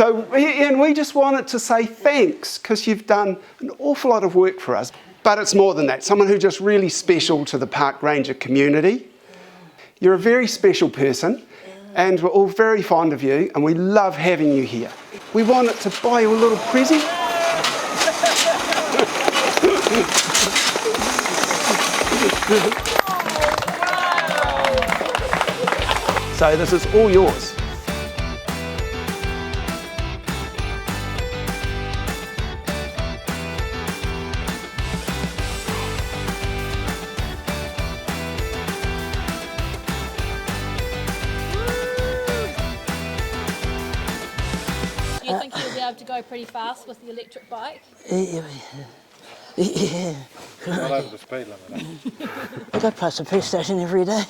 So, and we just wanted to say thanks because you've done an awful lot of work for us. But it's more than that. Someone who's just really special to the park ranger community. You're a very special person, and we're all very fond of you, and we love having you here. We wanted to buy you a little present. So this is all yours. Do you think you'll be able to go pretty fast with the electric bike? Yeah. Not over the speed limit. I go past the police station every day.